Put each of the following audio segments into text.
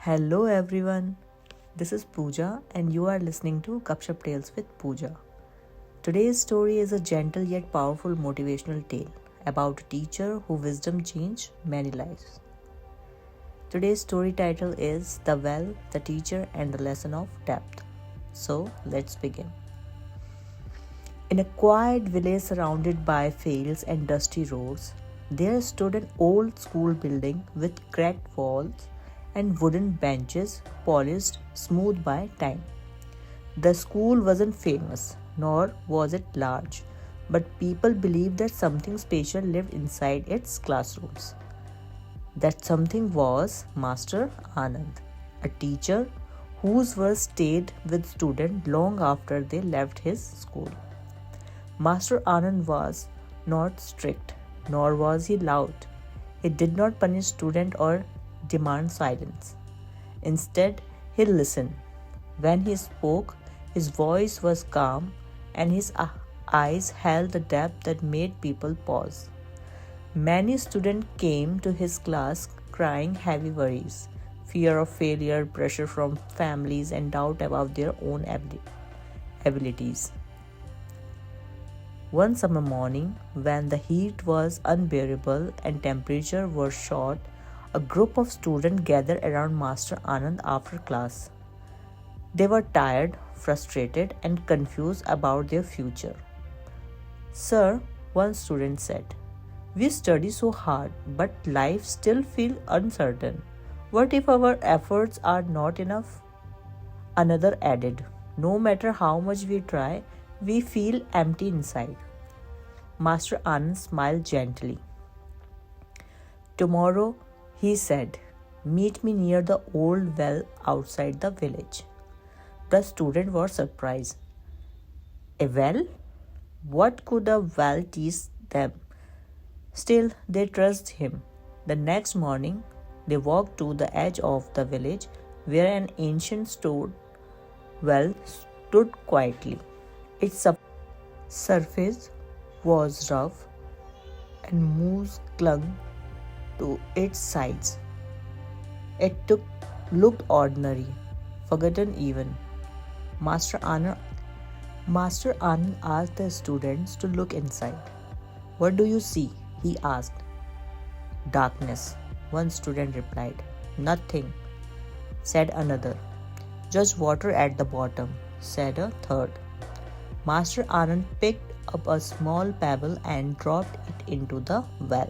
Hello everyone, this is Pooja and you are listening to Gupshup Tales with Pooja. Today's story is a gentle yet powerful motivational tale about a teacher whose wisdom changed many lives. Today's story title is The Well, the Teacher and the Lesson of Depth. So let's begin. In a quiet village surrounded by fields and dusty roads, there stood an old school building with cracked walls and wooden benches polished smooth by time. The school wasn't famous, nor was it large, but people believed that something special lived inside its classrooms. That something was Master Anand, a teacher whose words stayed with students long after they left his school. Master Anand was not strict, nor was he loud. He did not punish students or demand silence. Instead, he listened. When he spoke, his voice was calm and his eyes held a depth that made people pause. Many students came to his class crying heavy worries, fear of failure, pressure from families, and doubt about their own abilities. One summer morning, when the heat was unbearable and temperature was short, a group of students gathered around Master Anand after class. They were tired, frustrated, and confused about their future. Sir, one student said, we study so hard, but life still feels uncertain. What if our efforts are not enough? Another added, no matter how much we try, we feel empty inside. Master Anand smiled gently. Tomorrow, he said, meet me near the old well outside the village. The student was surprised. A well? What could a well teach them? Still, they trusted him. The next morning, they walked to the edge of the village where an ancient stone well stood quietly. Its surface was rough and moss clung to its sides. Looked ordinary, forgotten even. Master Anand asked the students to look inside. What do you see? He asked. Darkness, one student replied. Nothing, said another. Just water at the bottom, said a third. Master Anand picked up a small pebble and dropped it into the well.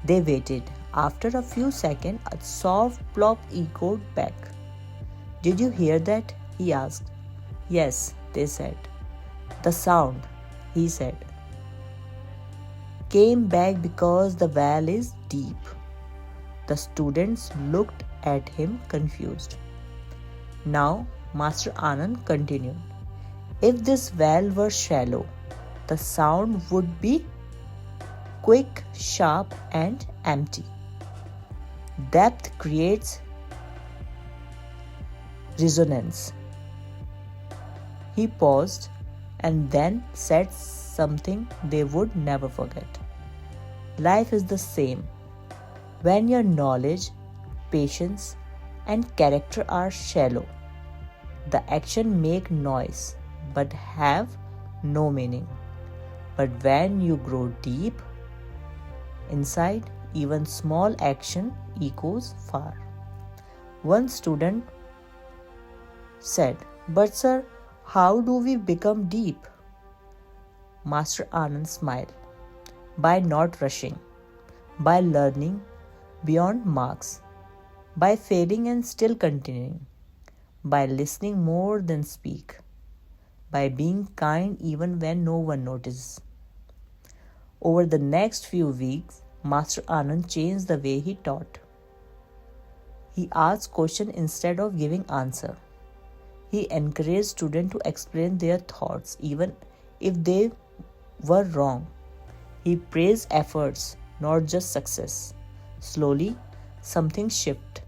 They waited. After a few seconds, a soft plop echoed back. Did you hear that? He asked. Yes, they said. The sound, he said, came back because the well is deep. The students looked at him confused. Now, Master Anand continued. If this well were shallow, the sound would be quick, sharp, and empty. Depth creates resonance. He paused and then said something they would never forget. Life is the same. When your knowledge, patience, and character are shallow, the action make noise but have no meaning. But when you grow deep inside, even small action echoes far. One student said, but sir, how do we become deep? Master Anand smiled. By not rushing, by learning beyond marks, by failing and still continuing, by listening more than speak, by being kind even when no one notices. Over the next few weeks, Master Anand changed the way he taught. He asked questions instead of giving answer. He encouraged students to explain their thoughts even if they were wrong. He praised efforts, not just success. Slowly, something shifted.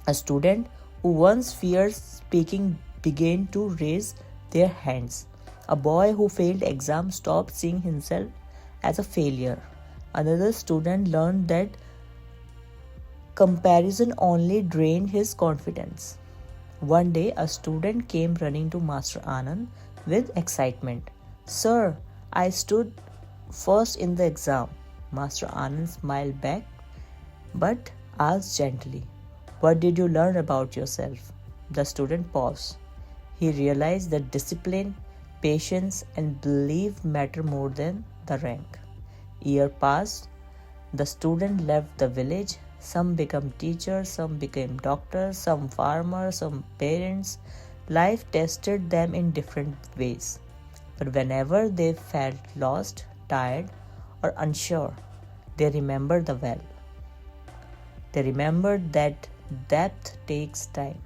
A student who once feared speaking began to raise their hands. A boy who failed exams stopped seeing himself as a failure. Another student learned that Comparison only drained his confidence. One day, a student came running to Master Anand with excitement. Sir, I stood first in the exam. Master Anand smiled back but asked gently, what did you learn about yourself? The student paused. He realized that discipline, patience, and belief matter more than the rank. Year passed. The student left the village. Some became teachers, some became doctors, some farmers, some parents. Life tested them in different ways. But whenever they felt lost, tired, or unsure, they remembered the well. They remembered that depth takes time.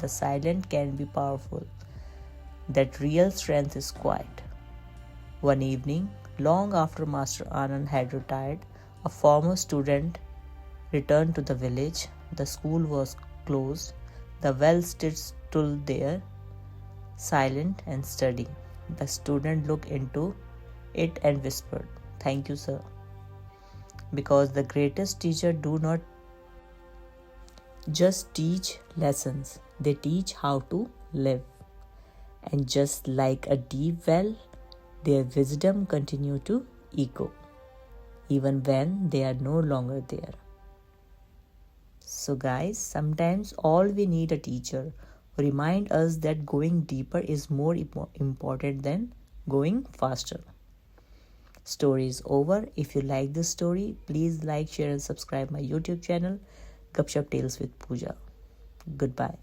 The silent can be powerful. That real strength is quiet. One evening, long after Master Anand had retired, a former student returned to the village. The school was closed. The well stood there, silent and steady. The student looked into it and whispered, thank you, sir. Because the greatest teacher do not just teach lessons, they teach how to live. And just like a deep well, their wisdom continue to echo, even when they are no longer there. So guys, sometimes all we need a teacher who remind us that going deeper is more important than going faster. Story is over. If you like this story, please like, share and subscribe my YouTube channel, Gupshup Tales with Pooja. Goodbye.